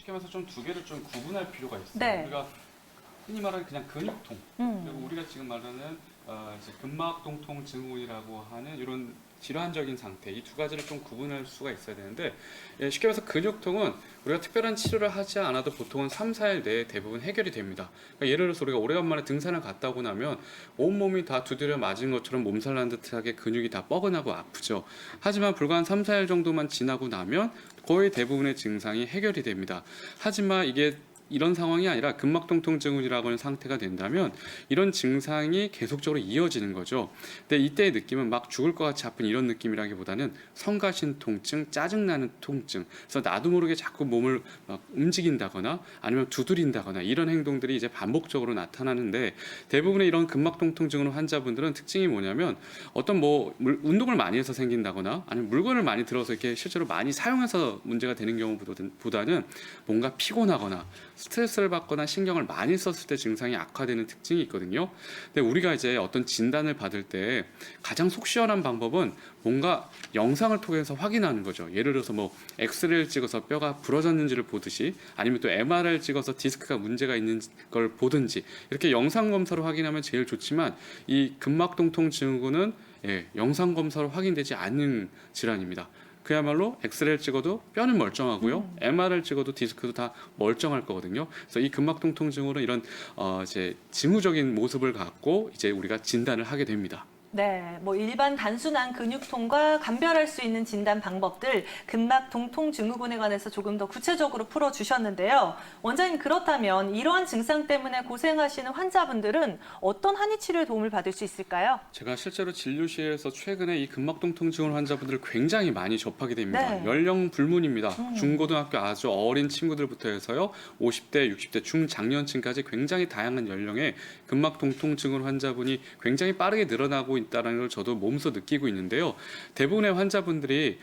쉽게 말해서 좀 두 개를 좀 구분할 필요가 있어요. 네. 우리가 흔히 말하는 그냥 근육통, 그리고 우리가 지금 말하는 이제 근막통통 증후군이라고 하는 이런 질환적인 상태, 이 두 가지를 좀 구분할 수가 있어야 되는데, 예, 쉽게 말해서 근육통은 우리가 특별한 치료를 하지 않아도 보통은 3, 4일 내에 대부분 해결이 됩니다. 그러니까 예를 들어서 우리가 오래간만에 등산을 갔다 오고 나면 온몸이 다 두드려 맞은 것처럼 몸살 난 듯하게 근육이 다 뻐근하고 아프죠. 하지만 불과 한 3, 4일 정도만 지나고 나면 거의 대부분의 증상이 해결이 됩니다. 하지만 이게 이런 상황이 아니라 근막통통 증후군이라고 하는 상태가 된다면 이런 증상이 계속적으로 이어지는 거죠. 근데 이때의 느낌은 막 죽을 것 같이 아픈 이런 느낌이라기보다는 성가신 통증, 짜증나는 통증, 그래서 나도 모르게 자꾸 몸을 막 움직인다거나 아니면 두드린다거나 이런 행동들이 이제 반복적으로 나타나는데, 대부분의 이런 근막통통 증후군 환자분들은 특징이 뭐냐면 어떤 운동을 많이 해서 생긴다거나 아니면 물건을 많이 들어서 이렇게 실제로 많이 사용해서 문제가 되는 경우보다는 뭔가 피곤하거나 스트레스를 받거나 신경을 많이 썼을 때 증상이 악화되는 특징이 있거든요. 근데 우리가 이제 어떤 진단을 받을 때 가장 속 시원한 방법은 뭔가 영상을 통해서 확인하는 거죠. 예를 들어서 엑스레이를 찍어서 뼈가 부러졌는지를 보듯이, 아니면 또 MRI를 찍어서 디스크가 문제가 있는 걸 보든지, 이렇게 영상 검사로 확인하면 제일 좋지만 이 근막통통 증후군은 영상 검사로 확인되지 않는 질환입니다. 그야말로 엑스레이를 찍어도 뼈는 멀쩡하고요. MR을 찍어도 디스크도 다 멀쩡할 거거든요. 그래서 이 근막통통 증후는 이런 이제 징후적인 모습을 갖고 이제 우리가 진단을 하게 됩니다. 네, 일반 단순한 근육통과 감별할 수 있는 진단 방법들, 근막통통 증후군에 관해서 조금 더 구체적으로 풀어주셨는데요. 원장님, 그렇다면 이러한 증상 때문에 고생하시는 환자분들은 어떤 한의 치료에 도움을 받을 수 있을까요? 제가 실제로 진료실에서 최근에 이 근막통통 증후군 환자분들을 굉장히 많이 접하게 됩니다. 네. 연령 불문입니다. 중고등학교 아주 어린 친구들부터 해서요, 50대, 60대, 중장년층까지 굉장히 다양한 연령의 근막통통 증후군 환자분이 굉장히 빠르게 늘어나고 있다는 걸 저도 몸소 느끼고 있는데요. 대부분의 환자분들이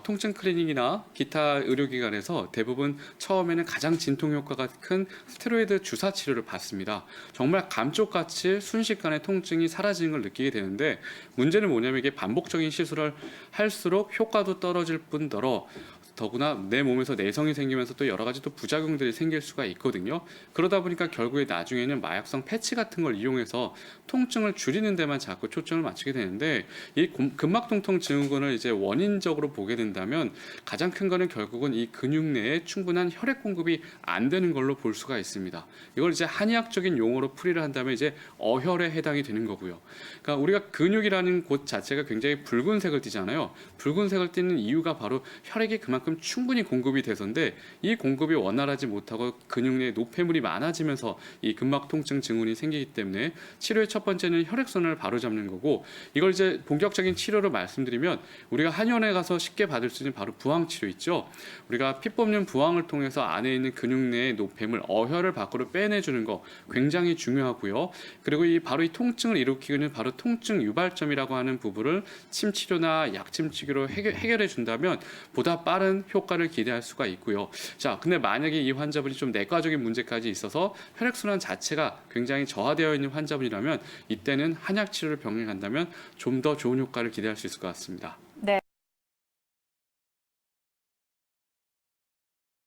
통증 클리닉이나 기타 의료기관에서 대부분 처음에는 가장 진통 효과가 큰 스테로이드 주사 치료를 받습니다. 정말 감쪽같이 순식간에 통증이 사라지는 걸 느끼게 되는데, 문제는 뭐냐면 이게 반복적인 시술을 할수록 효과도 떨어질 뿐더러 더구나 내 몸에서 내성이 생기면서 또 여러 가지 또 부작용들이 생길 수가 있거든요. 그러다 보니까 결국에 나중에는 마약성 패치 같은 걸 이용해서 통증을 줄이는 데만 자꾸 초점을 맞추게 되는데, 이 근막통통 증후군을 이제 원인적으로 보게 된다면 가장 큰 거는 결국은 이 근육 내에 충분한 혈액 공급이 안 되는 걸로 볼 수가 있습니다. 이걸 이제 한의학적인 용어로 풀이를 한다면 이제 어혈에 해당이 되는 거고요. 그러니까 우리가 근육이라는 곳 자체가 굉장히 붉은색을 띠잖아요. 붉은색을 띠는 이유가 바로 혈액이 그만큼 충분히 공급이 돼서인데, 이 공급이 원활하지 못하고 근육 내에 노폐물이 많아지면서 이 근막통증 증후군이 생기기 때문에 치료의 첫 번째는 혈액순환을 바로잡는 거고, 이걸 이제 본격적인 치료로 말씀드리면 우리가 한의원에 가서 쉽게 받을 수 있는 바로 부항 치료 있죠. 우리가 피 뽑는 부항을 통해서 안에 있는 근육 내의 노폐물, 어혈을 밖으로 빼내주는 거 굉장히 중요하고요. 그리고 바로 이 통증을 일으키는 바로 통증 유발점이라고 하는 부분을 침 치료나 약침 치료로 해결해 준다면 보다 빠른 효과를 기대할 수가 있고요. 자, 근데 만약에 이 환자분이 좀 내과적인 문제까지 있어서 혈액순환 자체가 굉장히 저하되어 있는 환자분이라면 이때는 한약 치료를 병행한다면 좀 더 좋은 효과를 기대할 수 있을 것 같습니다.